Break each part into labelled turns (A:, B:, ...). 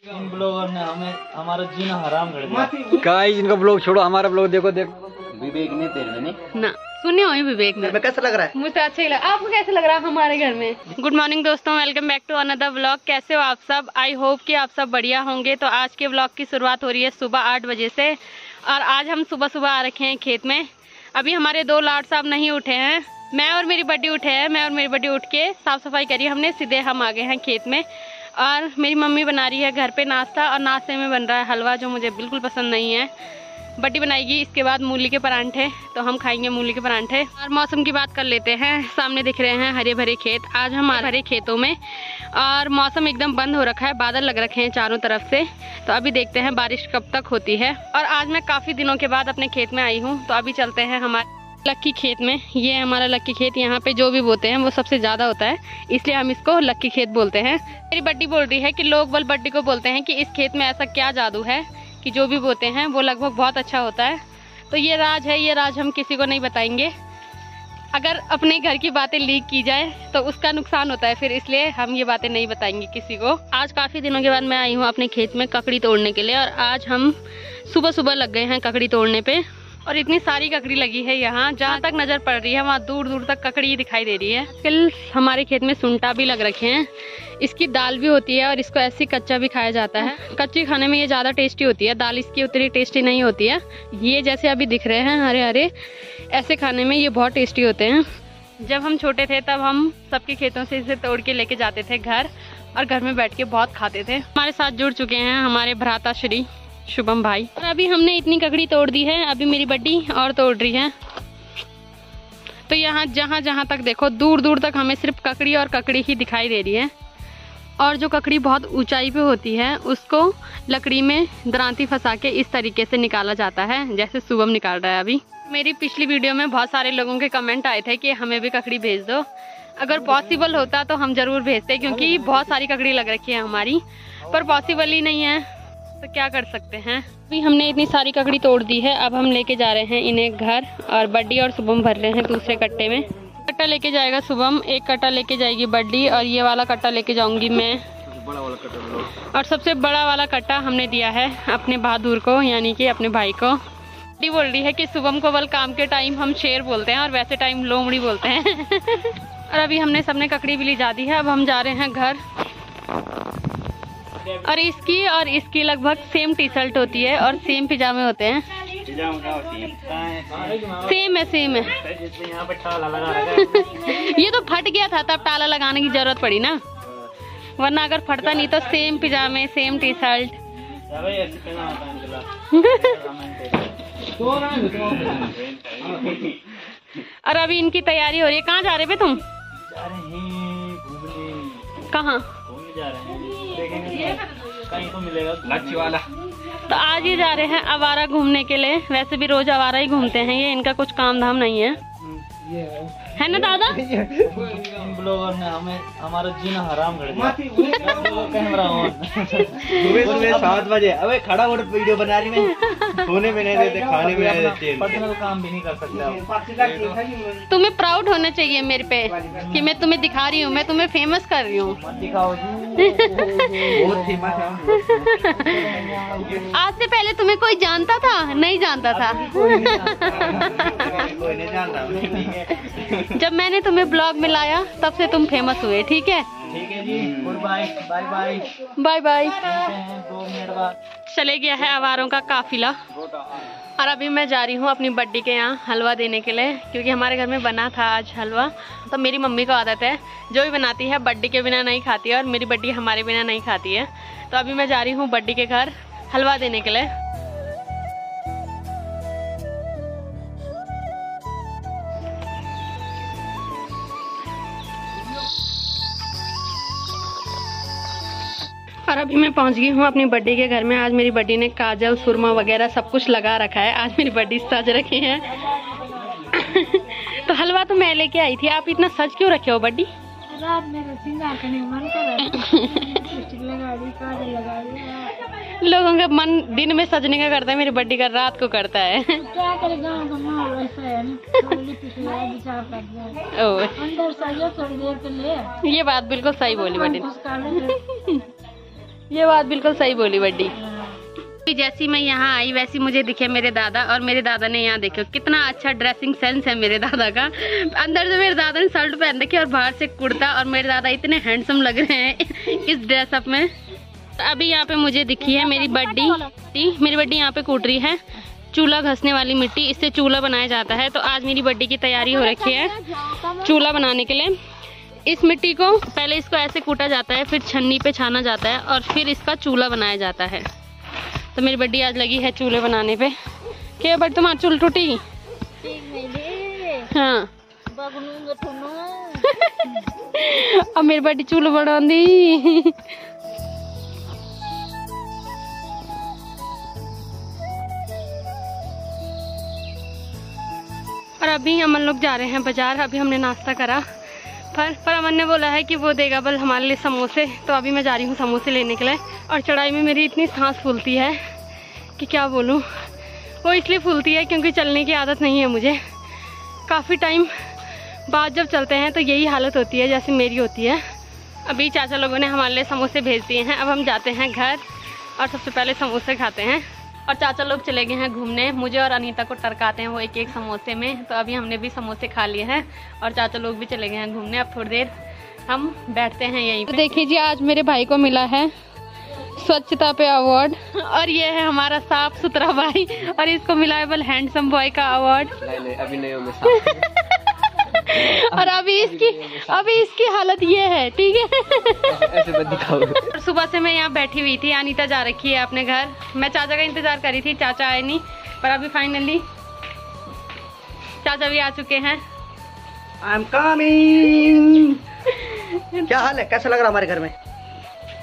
A: इन blogger ने हमें हमारा जीना हराम कर दिया।
B: गाइस इनका ब्लॉग छोड़ो, हमारा ब्लॉग देखो।
A: विवेक ने तेरे में
C: ना सुने हो विवेक ने
A: कैसा लग रहा है?
C: मुझे अच्छा ही लगा। आपको कैसा लग रहा है हमारे घर में? गुड मॉर्निंग दोस्तों, welcome back to another vlog. कैसे हो आप सब? आई होप कि आप सब बढ़िया होंगे। तो आज के व्लॉग की शुरुआत हो रही है सुबह 8 बजे से और आज हम सुबह सुबह आ रखे हैं खेत में। अभी हमारे दो लाड साहब नहीं उठे हैं, मैं और मेरी बड्डी उठे हैं। मैं और मेरी बड्डी उठ के साफ सफाई करी हमने, सीधे हम आ गए हैं खेत में। और मेरी मम्मी बना रही है घर पे नाश्ता और नाश्ते में बन रहा है हलवा, जो मुझे बिल्कुल पसंद नहीं है। बड्डी बनाएगी इसके बाद मूली के परांठे, तो हम खाएंगे मूली के परांठे। और मौसम की बात कर लेते हैं। सामने दिख रहे हैं हरे भरे खेत। आज हम हरे खेतों में और मौसम एकदम बंद हो रखा है, बादल लग रखे हैं चारों तरफ से। तो अभी देखते हैं बारिश कब तक होती है। और आज मैं काफ़ी दिनों के बाद अपने खेत में आई हूँ, तो अभी चलते हैं हमारे लक्की खेत में। ये हमारा लक्की खेत, यहाँ पे जो भी बोते हैं वो सबसे ज़्यादा होता है, इसलिए हम इसको लक्की खेत बोलते हैं। मेरी बड्डी बोल रही है कि लोग बल बड्डी को बोलते हैं कि इस खेत में ऐसा क्या जादू है कि जो भी बोते हैं वो लगभग बहुत अच्छा होता है। तो ये राज है, ये राज हम किसी को नहीं बताएंगे। अगर अपने घर की बातें लीक की जाए तो उसका नुकसान होता है फिर, इसलिए हम ये बातें नहीं बताएंगे किसी को। आज काफ़ी दिनों के बाद मैं आई हूँ अपने खेत में ककड़ी तोड़ने के लिए और आज हम सुबह सुबह लग गए हैं ककड़ी तोड़ने पे। और इतनी सारी ककड़ी लगी है यहाँ, जहाँ तक नज़र पड़ रही है वहाँ दूर दूर तक ककड़ी दिखाई दे रही है। फिर हमारे खेत में सुंटा भी लग रखे हैं, इसकी दाल भी होती है और इसको ऐसे कच्चा भी खाया जाता है। कच्ची खाने में ये ज़्यादा टेस्टी होती है, दाल इसकी उतनी टेस्टी नहीं होती है। ये जैसे अभी दिख रहे हैं हरे हरे, ऐसे खाने में ये बहुत टेस्टी होते हैं। जब हम छोटे थे तब हम सबके खेतों से इसे तोड़ के लेके जाते थे घर और घर में बैठ के बहुत खाते थे। हमारे साथ जुड़ चुके हैं हमारे भ्राता श्री शुभम भाई। और अभी हमने इतनी ककड़ी तोड़ दी है, अभी मेरी बड्डी और तोड़ रही है। तो यहाँ जहाँ जहाँ तक देखो दूर दूर तक हमें सिर्फ ककड़ी और ककड़ी ही दिखाई दे रही है। और जो ककड़ी बहुत ऊंचाई पे होती है उसको लकड़ी में दरांती फंसा के इस तरीके से निकाला जाता है, जैसे शुभम निकाल रहा है अभी। मेरी पिछली वीडियो में बहुत सारे लोगों के कमेंट आए थे कि हमें भी ककड़ी भेज दो। अगर पॉसिबल होता तो हम जरूर भेजते, क्योंकि बहुत सारी ककड़ी लग रखी है हमारी, पर पॉसिबल ही नहीं है तो क्या कर सकते हैं। अभी हमने इतनी सारी ककड़ी तोड़ दी है, अब हम लेके जा रहे हैं इन्हें घर और बड्डी और शुभम भर रहे हैं दूसरे कट्टे में। कट्टा लेके जाएगा शुभम, एक कट्टा लेके जाएगी बड्डी और ये वाला कट्टा लेके जाऊंगी मैं। और सबसे बड़ा वाला कट्टा हमने दिया है अपने बहादुर को, यानी कि अपने भाई को। बड्डी बोल रही है कि शुभम को बल काम के टाइम हम शेर बोलते हैं और वैसे टाइम लोमड़ी बोलते हैं। और अभी हमने सबने ककड़ी भी ले जा दी है, अब हम जा रहे हैं घर। और इसकी लगभग सेम टी शर्ट होती है और सेम पिजामे होते हैं। सेम है। ये तो फट गया था तब ताला लगाने की जरूरत पड़ी ना, वरना अगर फटता नहीं तो सेम पिजामे सेम टी शर्ट। और अभी इनकी तैयारी हो रही है। कहाँ जा रहे थे तुम? कहाँ?
A: कहीं तो मिलेगा लच्छी वाला।
C: तो आज ही जा रहे हैं आवारा घूमने के लिए। वैसे भी रोज आवारा ही घूमते हैं ये, इनका कुछ काम धाम नहीं है, है ना दादा?
A: इन ब्लॉगर ने हमें हमारा जीना हराम कर दिया। Camera on. सुबह 7 बजे अबे खड़ा हो वीडियो बना रही मैं, सोने में नहीं देते, खाने में नहीं देते, पर्सनल काम भी नहीं कर सकते।
C: तुम्हें प्राउड होना चाहिए मेरे पे कि मैं तुम्हें दिखा रही हूँ, मैं तुम्हें फेमस कर रही हूँ।
A: दिखाओ बहुत फेमस है।
C: आज से पहले तुम्हें कोई जानता था? नहीं जानता था।
A: कोई नहीं जानता।
C: जब मैंने तुम्हें ब्लॉग में लाया तब से तुम फेमस हुए। ठीक है
A: जी, good bye. Bye
C: bye bye.
A: 2 minute बाद
C: चले गया है आवारों का काफिला। और अभी मैं जा रही हूँ अपनी बड्डी के यहाँ हलवा देने के लिए, क्योंकि हमारे घर में बना था आज हलवा। तो मेरी मम्मी को आदत है, जो भी बनाती है बड्डी के बिना नहीं खाती है और मेरी बड्डी हमारे बिना नहीं खाती है। तो अभी मैं जा रही हूँ बड्डी के घर हलवा देने के लिए। और अभी मैं पहुंच गई हूँ अपनी बड्डी के घर में। आज मेरी बड्डी ने काजल सुरमा वगैरह सब कुछ लगा रखा है। आज मेरी बड्डी सज रखी है। तो हलवा तो मैं लेके आई थी, आप इतना सज क्यों रखे हो बड्डी?
D: रात में सिंगार करने मन
C: लोगों का मन दिन में सजने का करता है, मेरी बड्डी का रात को करता है।
D: क्या करेगा, माहौल वैसा है ना, अंदर सजो थोड़ी देर के लिए।
C: ये बात बिल्कुल सही बोली बड्डी ने। ये बात बिल्कुल सही बोली बड्डी। जैसी मैं यहाँ आई वैसी मुझे दिखे मेरे दादा, और मेरे दादा ने यहाँ देखो कितना अच्छा ड्रेसिंग सेंस है मेरे दादा का। अंदर से मेरे दादा ने शर्ट पहन रखी और बाहर से कुर्ता, और मेरे दादा इतने हैंडसम लग रहे हैं इस ड्रेसअप में। अभी यहाँ पे मुझे दिखी है मेरी बड्डी। मेरी बड्डी यहाँ पे कूट रही है चूल्हा घसने वाली मिट्टी, इससे चूल्हा बनाया जाता है। तो आज मेरी बड्डी की तैयारी हो रखी है चूल्हा बनाने के लिए। इस मिट्टी को पहले इसको ऐसे कूटा जाता है, फिर छन्नी पे छाना जाता है, और फिर इसका चूल्हा बनाया जाता है। तो मेरी बड्डी आज लगी है चूल्हे बनाने पे। क्या बट तुम्हारी चूल्ह टूटी? हाँ अब मेरी बड्डी चूल्हा बना दी। और अभी अमन लोग जा रहे हैं बाजार। अभी हमने नाश्ता करा, पर अमन ने बोला है कि वो देगा बल हमारे लिए समोसे। तो अभी मैं जा रही हूँ समोसे लेने के लिए। और चढ़ाई में मेरी इतनी सांस फूलती है कि क्या बोलूँ। वो इसलिए फूलती है क्योंकि चलने की आदत नहीं है मुझे। काफ़ी टाइम बाद जब चलते हैं तो यही हालत होती है जैसे मेरी होती है। अभी चाचा लोगों ने हमारे लिए समोसे भेज दिए हैं। अब हम जाते हैं घर और सबसे पहले समोसे खाते हैं। और चाचा लोग चले गए हैं घूमने, मुझे और अनीता को टरकाते हैं वो एक एक समोसे में। तो अभी हमने भी समोसे खा लिए हैं और चाचा लोग भी चले गए हैं घूमने। अब थोड़ी देर हम बैठते हैं यहीं पे। देखिए जी, आज मेरे भाई को मिला है स्वच्छता पे अवार्ड, और ये है हमारा साफ सुथरा भाई, और इसको मिला है बल हैंडसम बॉय का अवार्ड।
A: अभी नहीं
C: और अभी इसकी हालत ये है, ठीक है।
A: ऐसे मत दिखाओ।
C: सुबह से मैं यहाँ बैठी हुई थी, अनीता जा रखी है अपने घर। मैं चाचा का इंतजार कर रही थी, चाचा आए नहीं, पर अभी फाइनली चाचा भी आ चुके हैं।
B: I am coming. क्या हाल है, कैसा लग रहा है हमारे घर में?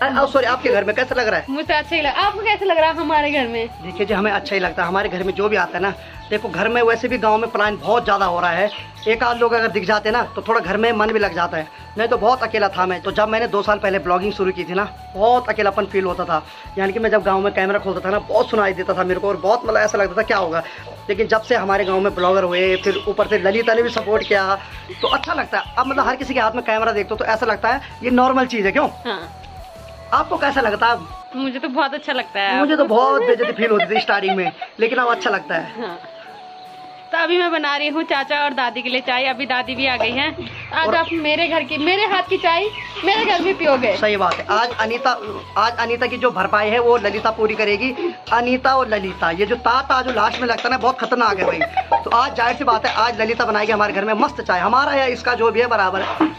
B: सॉरी, आपके घर में कैसा लग रहा है?
C: मुझे अच्छा ही लगा। आपको कैसा लग रहा है हमारे घर में?
B: देखिए जी, हमें अच्छा ही लगता है। हमारे घर में जो भी आता है ना, देखो घर में वैसे भी गांव में प्लान बहुत ज़्यादा हो रहा है। एक आध लोग अगर दिख जाते ना तो थोड़ा घर में मन भी लग जाता है। नहीं तो बहुत अकेला था मैं। तो जब मैंने 2 साल पहले ब्लॉगिंग शुरू की थी ना, बहुत अकेलापन फील होता था। यानी कि मैं जब गाँव में कैमरा खोलता था ना, बहुत सुनाई देता था मेरे को, और बहुत मतलब ऐसा लगता था क्या होगा। लेकिन जब से हमारे गाँव में ब्लॉगर हुए, फिर ऊपर से ललिता ने भी सपोर्ट किया, तो अच्छा लगता है। अब मतलब हर किसी के हाथ में कैमरा देखते हो तो ऐसा लगता है ये नॉर्मल चीज़ है। क्यों?
C: हाँ।
B: आपको कैसा लगता है?
C: मुझे तो बहुत अच्छा लगता है।
B: मुझे तो बहुत बेइज्जती फील होती थी स्टार्टिंग में, लेकिन अब अच्छा लगता है।
C: हाँ। तो अभी मैं बना रही हूँ चाचा और दादी के लिए चाय। अभी दादी भी आ गई हैं। आज आप मेरे हाथ की चाय मेरे घर में पियोगे।
B: सही बात है। आज अनीता की जो भरपाई है वो ललिता पूरी करेगी। अनीता और ललिता, ये जो ता जो लास्ट में लगता है ना, बहुत खतरनाक है भाई। तो आज जाहिर सी बात है, आज ललिता बनाएगी हमारे घर में मस्त चाय। हमारा या इसका जो भी है बराबर है,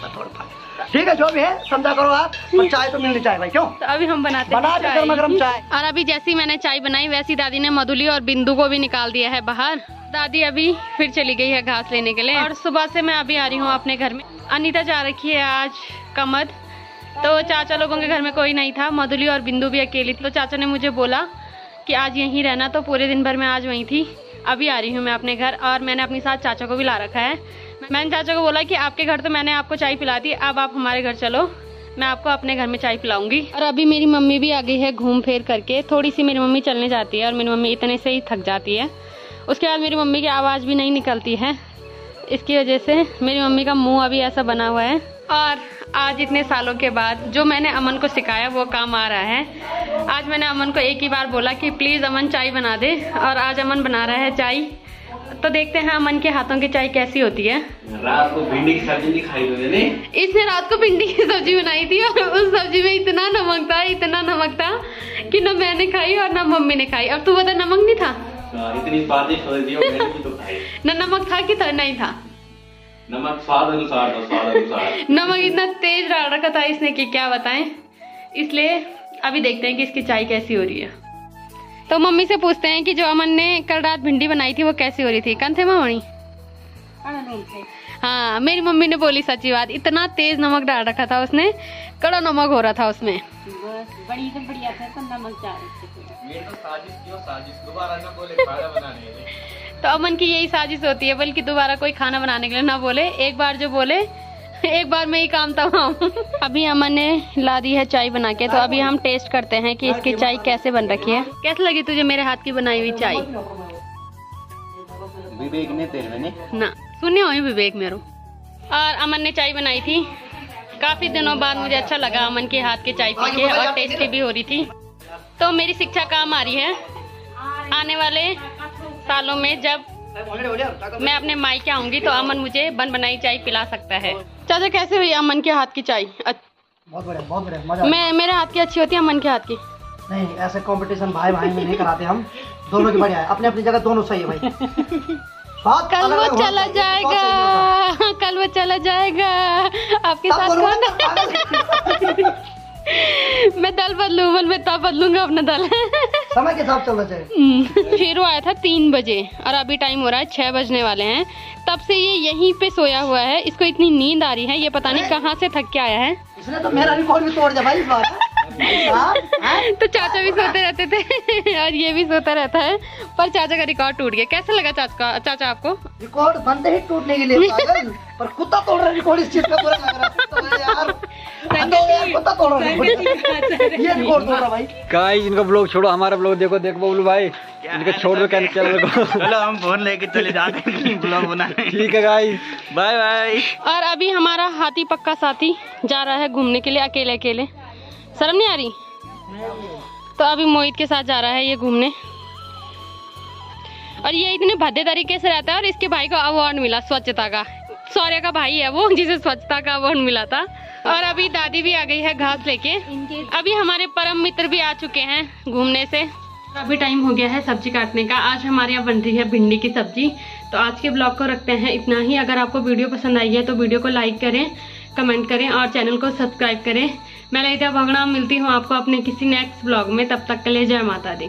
B: ठीक है, जो भी है समझा करो आप, पर चाय तो मिलनी चाहिए भाई। क्यों? तो
C: अभी हम बनाते हैं
B: गरम चाय।
C: और अभी जैसी मैंने चाय बनाई वैसी दादी ने मधुली और बिंदु को भी निकाल दिया है बाहर। दादी अभी फिर चली गई है घास लेने के लिए। और सुबह से मैं अभी आ रही हूँ अपने घर में। अनीता जा रखी है आज कमद। तो चाचा लोगों के घर में कोई नहीं था, मधुली और बिंदु भी अकेली थी। तो चाचा ने मुझे बोला कि आज यहीं रहना, तो पूरे दिन भर मैं आज वहीं थी। अभी आ रही हूँ मैं अपने घर, और मैंने अपने साथ चाचा को भी ला रखा है। मैंने चाचा को बोला कि आपके घर तो मैंने आपको चाय पिला दी, अब आप हमारे घर चलो, मैं आपको अपने घर में चाय पिलाऊंगी। और अभी मेरी मम्मी भी आ गई है घूम फिर करके। थोड़ी सी मेरी मम्मी चलने जाती है, और मेरी मम्मी इतने से ही थक जाती है। उसके बाद मेरी मम्मी की आवाज़ भी नहीं निकलती है। इसकी वजह से मेरी मम्मी का मुंह अभी ऐसा बना हुआ है। और आज इतने सालों के बाद जो मैंने अमन को सिखाया वो काम आ रहा है। आज मैंने अमन को एक ही बार बोला कि प्लीज़ अमन चाय बना दे, और आज अमन बना रहा है चाय। तो देखते हैं अमन के हाथों की चाय कैसी होती है।
A: रात को भिंडी की सब्जी नहीं खाई तुमने?
C: इसने रात को भिंडी की सब्जी बनाई थी, और उस सब्जी में इतना नमक था कि ना मैंने खाई और ना मम्मी ने खाई। अब तू बता, नमक नहीं था?
A: इतनी स्वादिष्ट हो रही है, मैंने भी तो खाई।
C: ना नमक था कि नहीं था?
A: नमक स्वाद अनुसार था, स्वाद अनुसार।
C: नमक इतना तेज डाल रखा था इसने कि क्या बताएं। इसलिए अभी देखते हैं कि इसकी चाय कैसी हो रही है। तो मम्मी से पूछते हैं कि जो अमन ने कल रात भिंडी बनाई थी वो कैसी हो रही थी। कन थे मम्मी? हाँ, मेरी मम्मी ने बोली सच्ची बात, इतना तेज नमक डाल रखा था उसने, कड़ा नमक हो रहा था उसमें।
D: बड़ी से बढ़िया था तो नमक डाल।
A: दोबारा ना बोले खाना बनाने के लिए।
C: तो अमन की यही साजिश होती है, बल्कि दोबारा कोई खाना बनाने के लिए ना बोले। एक बार जो बोले, एक बार में ही काम तमाम। अभी अमन ने ला दी है चाय बना के, तो अभी हम टेस्ट करते हैं कि इसकी चाय कैसे बन रखी है। कैसे लगी तुझे मेरे हाथ की बनाई हुई चाय?
A: विवेक ने तेरे मैंने
C: ना सुने हो विवेक मेरो। और अमन ने चाय बनाई थी काफी दिनों बाद मुझे अच्छा लगा अमन के हाथ की चाय पी के, और टेस्टी भी हो रही थी। तो मेरी शिक्षा काम आ रही है आने वाले सालों में। जब मैं अपने मायके आऊंगी तो अमन मुझे बन बनाई चाय पिला सकता है। चाचा कैसे हुई अमन के हाथ की चाय?
B: बहुत बढ़िया मजा।
C: मेरे हाथ की अच्छी होती है, अमन के हाथ की
B: नहीं। ऐसे कंपटीशन भाई भाई में नहीं कराते हम, दोनों की बढ़िया है। अपने अपनी जगह दोनों सही है भाई।
C: कल वो चला जाएगा, कल वो चला जाएगा आपके साथ। कौन मैं दल बदलूं, मैं तब बदलूंगा अपना दल।
B: समय के साथ चलना चाहिए।
C: फिर वो आया था 3 बजे और अभी टाइम हो रहा है 6 बजने वाले हैं। तब से ये यहीं पे सोया हुआ है, इसको इतनी नींद आ रही है, ये पता नहीं कहाँ से थक के आया है।
B: इसने तो मेरा रिकॉर्ड भी तोड़ दिया भाई इस बार।
C: तो चाचा भी सोते रहते थे और ये भी सोता रहता है, पर चाचा का रिकॉर्ड टूट गया। कैसा लगा चाचा आपको?
B: रिकॉर्ड बनते ही टूटने के लिए पागल, पर कुत्ता तोड़ रहा रिकॉर्ड। इस चीज का बुरा लग रहा है यार, कुत्ता तोड़ रहा ये रिकॉर्ड तोड़ रहा भाई।
A: गाइस इनका ब्लॉग छोड़ो, हमारा ब्लॉग देखो बबलू भाई, इनका छोड़ दो चैनल को। चलो हम फोन लेके चले जाते हैं ब्लॉग बनाने। ठीक है गाइस, बाय बाय।
C: और अभी हमारा हाथी पक्का साथी जा रहा है घूमने के लिए अकेले अकेले। शर्म नहीं आ रही? तो अभी मोहित के साथ जा रहा है ये घूमने, और ये इतने भद्दे तरीके से रहता है। और इसके भाई को अवार्ड मिला स्वच्छता का, सौर्य का भाई है वो, जिसे स्वच्छता का अवार्ड मिला था। और अभी दादी भी आ गई है घास लेके। अभी हमारे परम मित्र भी आ चुके हैं घूमने से। अभी टाइम हो गया है सब्जी काटने का। आज हमारे यहाँ बन रही है भिंडी की सब्जी। तो आज के ब्लॉग को रखते हैं इतना ही। अगर आपको वीडियो पसंद आई है तो वीडियो को लाइक करें, कमेंट करें और चैनल को सब्सक्राइब करें। मैं ललिता भगड़ा मिलती हूँ आपको अपने किसी नेक्स्ट ब्लॉग में। तब तक के लिए जय माता दी।